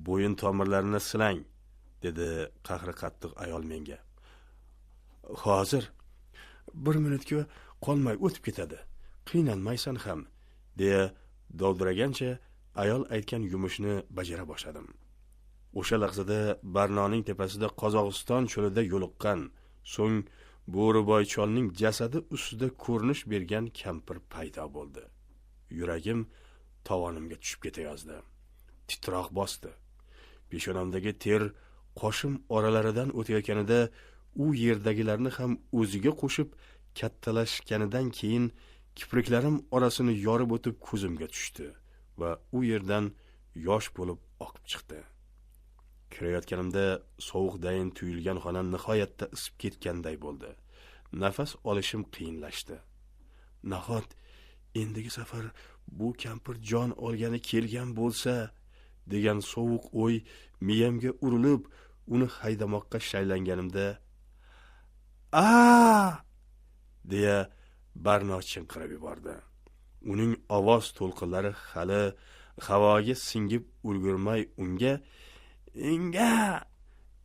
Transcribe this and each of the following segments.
Bo'yin tomirlarini silang, dedi qahri qattiq ayol menga. Hozir 1 minutga qolmay o'tib ketadi. Qiynalmaysan ham, deya dovdiragancha ayol aytgan yumushni bajara boshladim. O'sha lahzada Barnoning tepasida Qozog'iston cho'lida yo'liqqan, so'ng Bo'riboy cholning jasadi ustida ko'rinish bergan kampir paydo bo'ldi. Yuragim tovonimga tushib ketayozdi. Titroq bosdi. Peshonamdagi ter qoshim oralaridan o'tayotganida u yerdagilarni ham o'ziga qo'shib kattalashganidan keyin kipriklarim orasini yorib o'tib ko'zimga tushdi va u yerdan yosh bo'lib oqib chiqdi. Kirayotganimda sovuqdayin tuyulgan xona nihoyatda isib ketganday bo'ldi. Nafas olishim qiyinlashdi. Nahot endigi safar bu kampir jon olgani kelgan bo'lsa, degan sovuq o'y miyamga urilib, uni haydamoqqa shaylanganimda deya Barno chinqirib yubordi. Uning ovoz to'lqinlari hali havoga singib ulgurmay unga "Inga"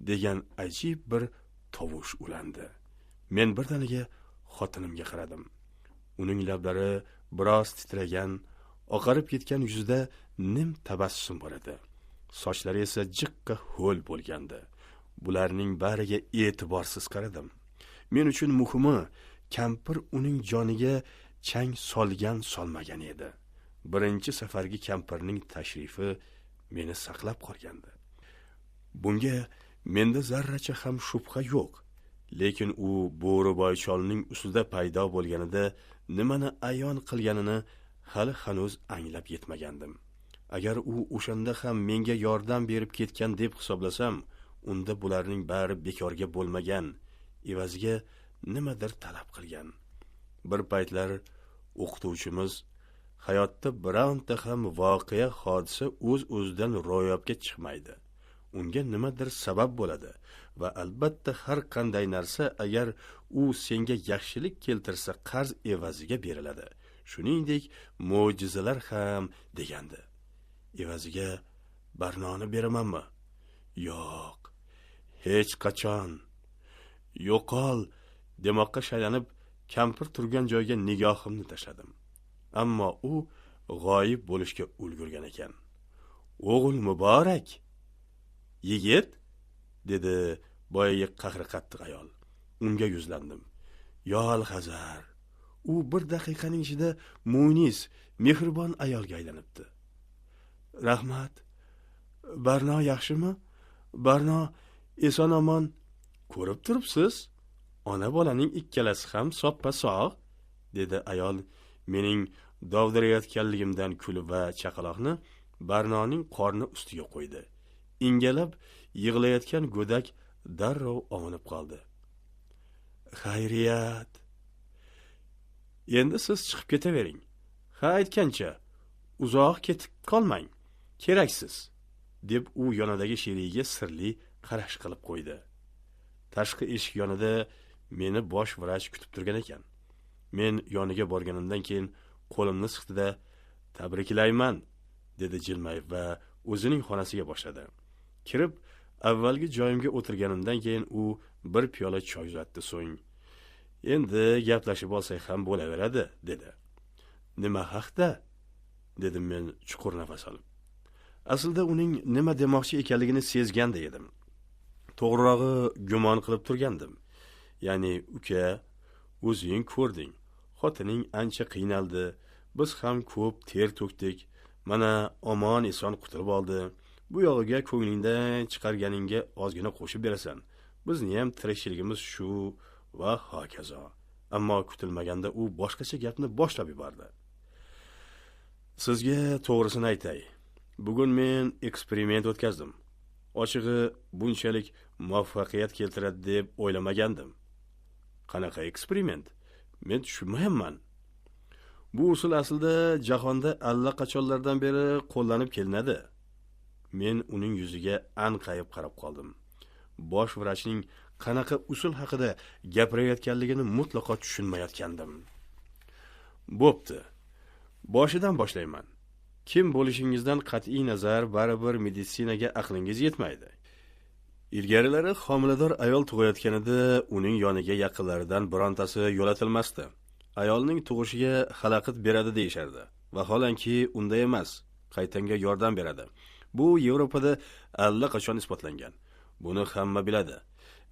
degan ajib bir tovush ulandi. Men birdaniga xotinimga qaradim. Uning lablari biroz titragan, oqarib ketgan yuzida nim tabassum bor edi. Sochlari esa jiqqa ho'l bo'lgandi. Bularning bariga e'tiborsiz qaradim. Men uchun muhimi, kampir uning joniga chang solgan solmagan edi. Birinchi safargi kampirning tashrifi meni saqlab qolgandi. Bunga menda zarracha ham shubha yo'q. Lekin u Bo'riboy cholning ustida paydo bo'lganida nimani ayon qilganini hali hanuz anglab yetmagandim. Agar u o'shanda ham menga yordam berib ketgan deb hisoblasam, unda bularning bari bekorga bo'lmagan, evaziga nimadir talab qilgan. Bir paytlar o'qituvchimiz hayotda bironta ham voqea hodisa o'z-o'zidan ro'yobga chiqmaydi. Unga nimadir sabab bo'ladi va albatta har qanday narsa agar u senga yaxshilik keltirsa qarz evaziga beriladi. Shuningdek, mo'jizalar ham degandi. Evaziga Barnoni beramanmi? Yo'q. Hech qachon. Yo'qol demoqqa shaylanib, kampir turgan joyga nigohimni tashladim. Ammo u g'oyib bo'lishga ulgurgan ekan. "O'g'il muborak, yigit", dedi boyagi qahri qattiq ayol. Unga yuzlandim. Yo alhazar. U bir daqiqaning ichida munis, mehribon ayolga aylanibdi. "Rahmat. Barno yaxshimi? Barno eson-omon. Ko'rib turibsiz, ona bolaning ikkalasi ham soppa-sog'", dedi ayol mening dovdirayotganligimdan kulib va chaqaloqni Barnoning qorni ustiga qo'ydi. Ingalab yig'layotgan go'dak darrov ovunib qoldi. "Xayriyat. Endi siz chiqib ketavering. Ha aytgancha, uzoq ketib qolmang. Keraksiz", deb u yonidagi sherigiga sirli qarash qilib qo'ydi. Tashqi eshik yonida meni bosh vrach kutib turgan ekan. Men yoniga borganimdan keyin qo'limni siqdi-da, "Tabriklayman", dedi jilmayib va o'zining xonasiga boshladi. Kirib, avvalgi joyimga o'tirganimdan keyin u bir piyola choy uzatdi, so'ng "Endi gaplashib olsak ham bo'laveradi", dedi. "Nima haqda?" dedim men chuqur nafas olib. Aslida uning nima demoqchi ekanligini sezganda edim. To'g'rirog'i gumon qilib turgandim. Ya'ni, "Uka, o'zing ko'rding. Xotining ancha qiynaldi. Biz ham ko'p ter to'kdik. Mana omon eson qutulib oldi. Bu yog'iga ko'nglingdan chiqarganingga ozgina qo'shib berasan. Bizni ham tirikchiligimiz shu va hokazo." Ammo kutilmaganda u boshqacha gapni boshlab yubordi. "Sizga to'g'risini aytay. Bugun men eksperiment o'tkazdim. Ochig'i bunchalik muvaffaqiyat keltiradi deb o'ylamagandim." "Qanaqa eksperiment? Men tushunmayapman." "Bu usul aslida jahonda allaqachonlardan beri qo'llanib kelinadi." Men uning yuziga anqayib qarab qoldim. Bosh vrachning qanaqa usul haqida gapirayotganligini mutlaqo tushunmayotgandim. "Bo'pti. Boshidan boshlayman. kim bo'lishingizdan qat'iy nazar baribir meditsinaga aqlingiz yetmaydi. Ilgarilari homilador ayol tug'ayotganida uning yoniga yaqinlaridan birontasi yo'latilmasdi. Ayolning tug'ishiga xalaqit beradi deyishardi. Vaholanki unday emas, qaytanga yordam beradi. Bu Yevropada allaqachon isbotlangan. Buni hamma biladi.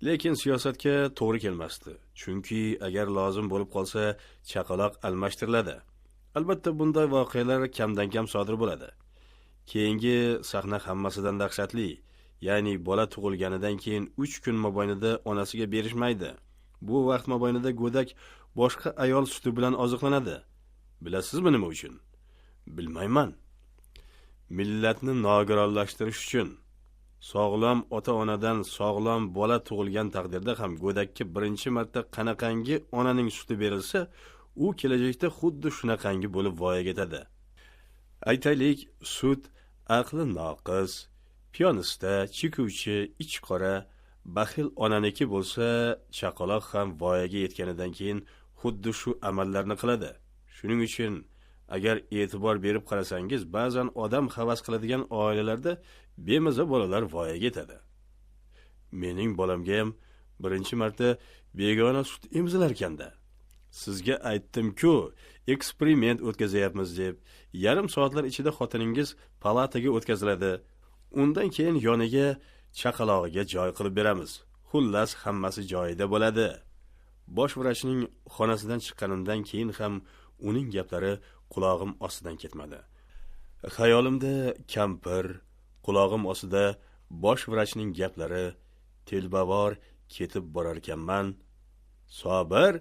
Lekin siyosatga to'g'ri kelmasdi. Chunki agar lozim bo'lib qolsa, chaqaloq almashtiriladi. Albatta bunday voqealar kamdan kam sodir bo'ladi. Keyingi sahna hammasidan dahshatli. Ya'ni bola tug'ilganidan keyin 3 kun mobaynida onasiga berishmaydi. Bu vaqt mobaynida go'dak boshqa ayol suti bilan oziqlanadi. Bilasizmi nima uchun? Bilmayman. Millatni nogironlashtirish uchun. Sog'lom ota-onadan sog'lom bola tug'ilgan taqdirda ham go'dakka birinchi marta qanaqangi onaning suti berilsa, u kelajakda xuddi shunaqangi bo'lib voyaga yetadi. Aytaylik, sut aqli noqis, piyonista, chekuvchi, ichqora, baxil onaniki bo'lsa, chaqaloq ham voyaga yetganidan keyin xuddi shu amallarni qiladi. Shuning uchun agar e'tibor berib qarasangiz, ba'zan odam havas qiladigan oilalarda bemaza bolalar voyaga yetadi. Mening bolamga ham birinchi marta begona sut emzilarkanda. Sizga aytdim-ku, eksperiment o'tkazayapmiz deb, yarim soatlar ichida xotiningiz palataga o'tkaziladi. Undan keyin yoniga chaqalog'iga joy qilib beramiz. Xullas hammasi joyida bo'ladi. Bosh vrachning xonasidan chiqqanimdan keyin ham uning gaplari qulog'im ostidan ketmadi. Xayolimda kampir, qulog'im ostida bosh vrachning gaplari telbavor ketib borar ekanman. Sobir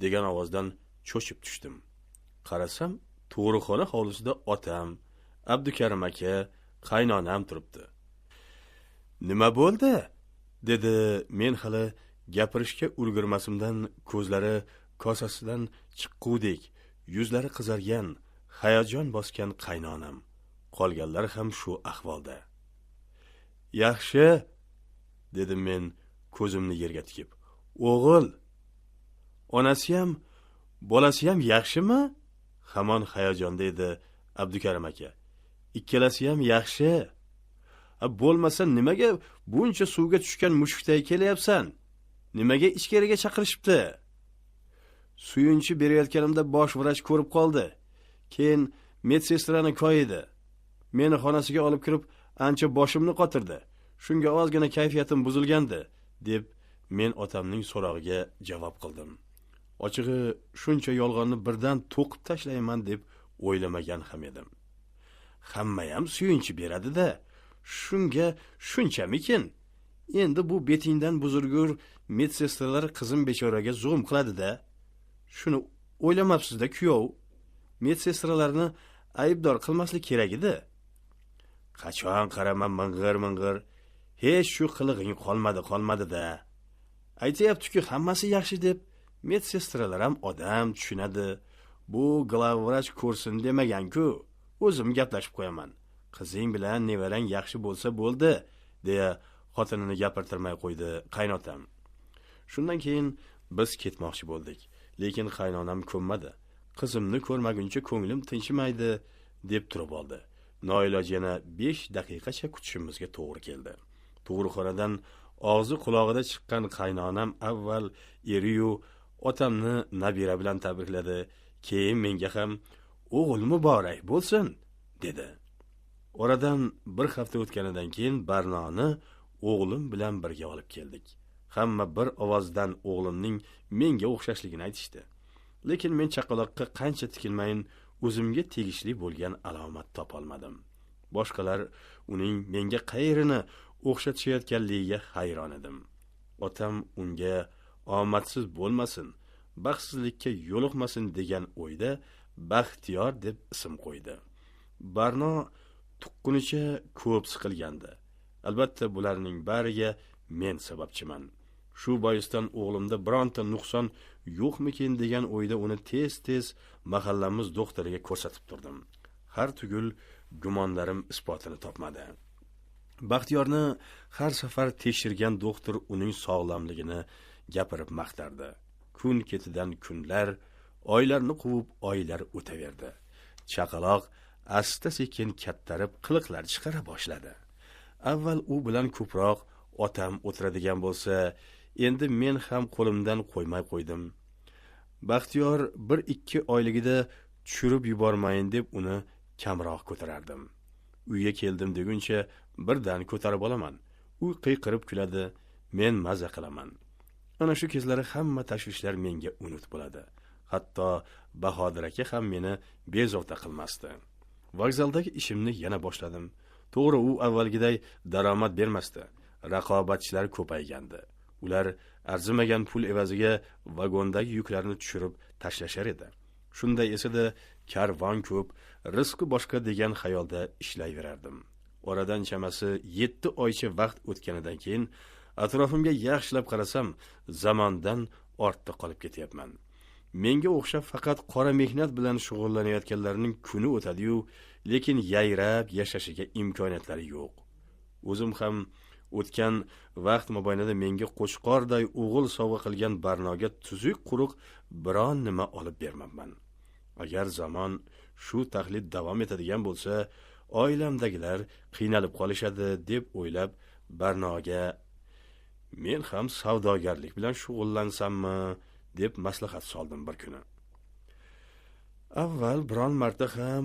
degan ovozdan cho'chib tushdim. Qarasam, tug'ruqxona hovlisida otam, Abdukarim aka, qaynonam turibdi. Nima bo'ldi? Dedi men hali gapirishga ulgurmasimdan ko'zlari kosasidan chiqqudek, yuzlari qizargan, hayajon bosgan qaynonam. Qolganlar ham shu ahvolda. Yaxshi, dedim men ko'zimni yerga tikib. O'g'il, onasi ham, bolasi ham yaxshimi? Hamon hayajonda edi Abdukarim aka. Ikkalasi ham yaxshi. Bo'lmasa nimaga buncha suvga tushgan mushukday kelyapsan? Nimaga ichkariga chaqirishibdi? Suyunchi berayotganimda bosh vrach ko'rib qoldi. Keyin medsestrani koyidi. Meni xonasiga olib kirib, ancha boshimni qotirdi. Shunga ozgina kayfiyatim buzilgandi, deb men otamning so'rog'iga javob qildim. Ochig'i, shuncha yolg'onni birdan to'qib tashlayman deb o'ylamagan ham edim. Hamma ham suyunchi beradi-da. Shunga shunchamikin? Endi bu betingdan buzurgur medsestralar qizim bechoraga zo'm qiladi-da. Shuni o'ylamabsiz-da, kuyov. Medsestralarni aybdor qilmaslik kerak edi. Qachon qaraman ming'ir. Hech shu qilig'ing qolmadi-da. Aytayapti-ku, hammasi yaxshi deb. Medsestralar ham odam tushunadi. Bu glavvrach ko'rsin demagan-ku. O'zim gaplashib qo'yaman. Qizing bilan nevarang yaxshi bo'lsa bo'ldi, deya xotinini gapirtirmay qo'ydi qaynotam. Shundan keyin biz ketmoqchi bo'ldik, lekin qaynonam ko'nmadi. Qizimni ko'rmaguncha ko'nglim tinchimaydi, deb turib oldi. Noiloj yana 5 daqiqacha kutishimizga to'g'ri keldi. Tug'ruqxonadan og'zi quloqida chiqqan qaynonam avval eriyu otamni nabira bilan tabrikladi, keyin menga ham o'g'il muborak bo'lsin, dedi. Oradan bir hafta o'tganidan keyin Barnoni o'g'lim bilan birga olib keldik. Hamma bir ovozdan o'g'limning menga o'xshashligini aytishdi. Lekin men chaqaloqqa qancha tikilmayin o'zimga tegishli bo'lgan alomat topolmadim. Boshqalar uning menga qayrini o'xshatishayotganligiga hayron edim. Otam unga omadsiz bo'lmasin, baxtsizlikka yo'liqmasin degan o'yda Baxtiyor deb ism qo'ydi. Barno tuqqunicha ko'p siqilgandi. Albatta bularning bariga men sababchiman. Shu boisdan o'g'limda bironta nuqson yo'qmikin degan o'yda uni tez-tez mahallamiz doktoriga ko'rsatib turdim. Har tugul gumonlarim isbotini topmadi. Baxtiyorni har safar tekshirgan doktor uning sog'lomligini gapirib maqtardi. Kun ketidan kunlar, oylarni quvib oylar o'taverdi. Chaqaloq asta sekin kattarib qiliqlar chiqara boshladi. Avval u bilan ko'proq otam o'tiradigan bo'lsa, endi men ham qo'limdan qo'ymay qo'ydim. Baxtiyor 1-2 oyligida tushirib yubormayin deb uni kamroq ko'tarardim. Uyga keldim deguncha birdan ko'tarib olaman. U qiyqirib kuladi, men maza qilaman. Ana shu kezlari hamma tashvishlar menga unut bo'ladi. Hatto Bahodir aka ham meni bezovta qilmasdi. Vokzaldagi ishimni yana boshladim. To'g'ri, u avvalgiday daromad bermasdi. Raqobatchilar ko'paygandi. Ular arzimagan pul evaziga vagondagi yuklarni tushirib tashlashar edi. Shunday esa-da karvon ko'p, rizqi boshqa degan xayolda ishlayverardim. Oradan chamasi 7 oycha vaqt o'tganidan keyin atrofimga yaxshilab qarasam, zamondan ortda qolib ketyapman. Menga o'xshab faqat qora mehnat bilan shug'ullanayotganlarning kuni o'tadi-yu, lekin yayrab yashashiga imkoniyatlari yo'q. O'zim ham o'tgan vaqt mobaynida menga qo'chqorday o'g'il sovg'a qilgan Barnoga tuzuk quruq biron nima olib bermabman. Agar zamon shu taxlit davom etadigan bo'lsa, oilamdagilar qiynalib qolishadi deb o'ylab Barnoga men ham savdogarlik bilan shug'ullansammi deb maslahat soldim bir kuni. Avval biron marta ham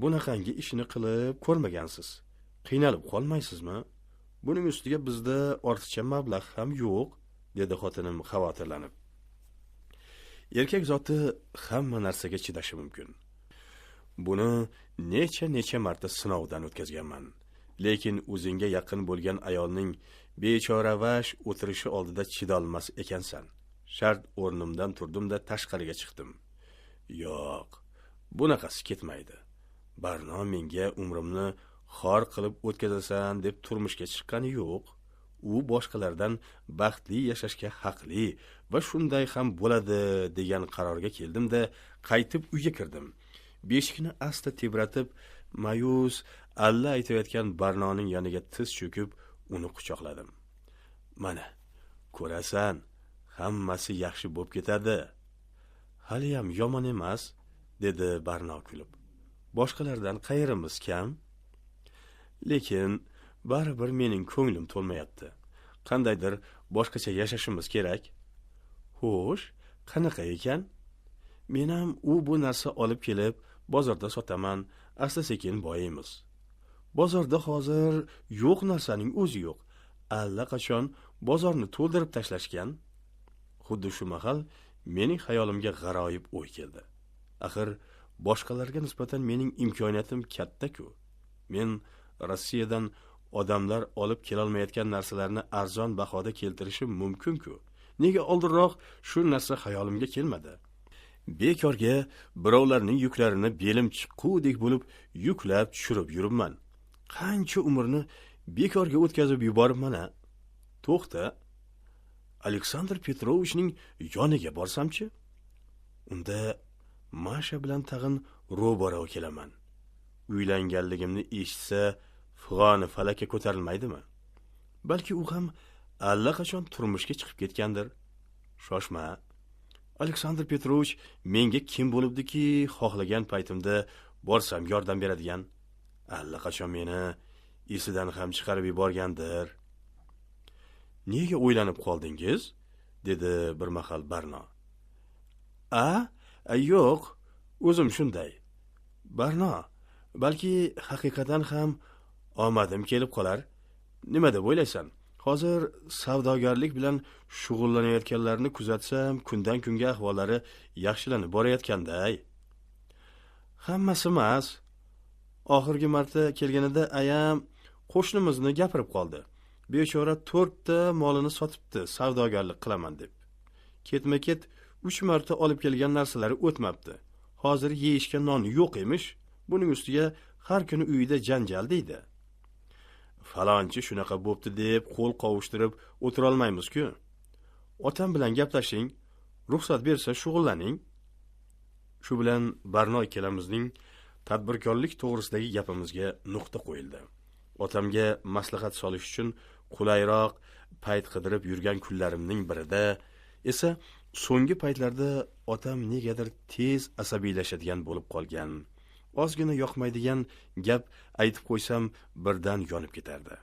bunaqangi ishni qilib ko'rmagansiz. Qiynalib qolmaysizmi? Buning ustiga bizda ortiqcha mablag' ham yo'q, dedi xotinim xavotirlanib. Erkak zoti hamma narsaga chidashi mumkin. Buni necha marta sinovdan o'tkazganman. Lekin o'zingga yaqin bo'lgan ayolning bechoravash o'tirishi oldida chidolmas ekansan. Shart o'rnimdan turdim-da tashqariga chiqdim. Yo'q, bunaqasi ketmaydi. Barno menga umrimni xor qilib o'tkazasan deb turmushga chiqqani yo'q. U boshqalardan baxtli yashashga haqli va shunday ham bo'ladi degan qarorga keldim-da qaytib uyga kirdim. Beshikni asta tebratib, ma'yus alla aytayotgan Barnoning yoniga tiz cho'kib, uni quchoqladim. Mana, ko'rasan, hammasi yaxshi bo'lib ketadi. Hali ham yomon emas, dedi Barno kulib. Boshqalardan qayrimiz kam? Lekin baribir mening ko'nglim to'lmayapti. Qandaydir boshqacha yashashimiz kerak. Xo'sh, qanaqa ekan? Men ham u bu narsa olib kelib bozorda sotaman, asta-sekin boyaymiz. Bozorda hozir yo'q narsaning o'zi yo'q. Allaqachon bozorni to'ldirib tashlashgan. Xuddi shu mahal mening xayolimga g'aroyib o'y keldi. Axir boshqalarga nisbatan mening imkoniyatim katta-ku. Men Rossiyadan odamlar olib kela olmayotgan narsalarni arzon bahoda keltirishim mumkin-ku. Nega oldinroq shu narsa xayolimga kelmadi? Bekorga birovlarning yuklarini belim chiqqudek bo'lib yuklab tushirib yuribman. Qancha umrni bekorga o'tkazib yuboribman-a? To'xta. Aleksandr Petrovichning yoniga borsamchi? Unda Masha bilan tag'in ro'baro kelaman. Uylanganligimni eshitsa, fig'oni falakka ko'tarilmaydimi? Balki u ham allaqachon turmushga chiqib ketgandir. Shoshma. Aleksandr Petrovich menga kim bo'libdiki, xohlagan paytimda borsam yordam beradigan. Allaqachon meni esidan ham chiqarib yuborgandir. Nega o'ylanib qoldingiz? Dedi bir mahal Barno. Yo'q, o'zim shunday. Barno, balki haqiqatan ham omadim kelib qolar. Nima deb o'ylaysan? Hozir savdogarlik bilan shug'ullanayotganlarni kuzatsam, kundan kunga ahvollari yaxshilanib borayotganday. Hammasi emas. Oxirgi marta kelganida ayam qo'shnimizni gapirib qoldi. Bechora 4 ta molini sotibdi, savdogarlik qilaman deb. Ketma-ket 3 marta olib kelgan narsalari o'tmabdi. Hozir yeyishga non yo'q emish. Buning ustiga har kuni uyida janjal deydi. Falonchi shunaqa bo'pti deb qo'l qovushtirib o'tira olmaymiz-ku. Otam bilan gaplashing, ruxsat bersa shug'ullaning. Shu bilan Barno ikkalamizning tadbirkorlik to'g'risidagi gapimizga nuqta qo'yildi. Otamga maslahat solish uchun qulayroq payt qidirib yurgan kunlarimning birida esa so'nggi paytlarda otam negadir tez asabiylashadigan bo'lib qolgan. ozgina yoqmaydigan gap aytib qo'ysam birdan yonib ketardi.